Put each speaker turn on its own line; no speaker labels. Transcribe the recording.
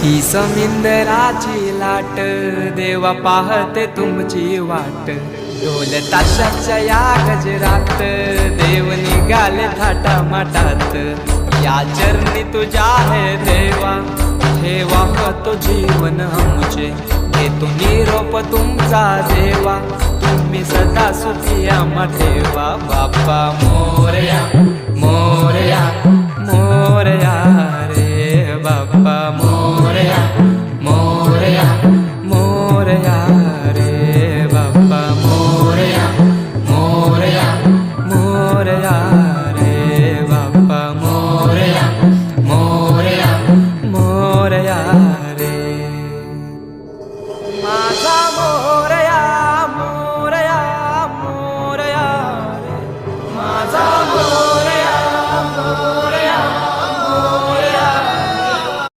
ही समिंदराची लाट देवा पाहते तुमची वाट ढोल ताशाच्या या गजरात देव निघाले थाटा माटात या चरणी तुझ्या है देवा ठेवा तो जीवन आमचे घेतो निरोप तुमचा देवा तुम्ही सदा सुखी आम्हा ठेवा बाप्पा मोरया मोरया मोरया रे बाप्पा मोरया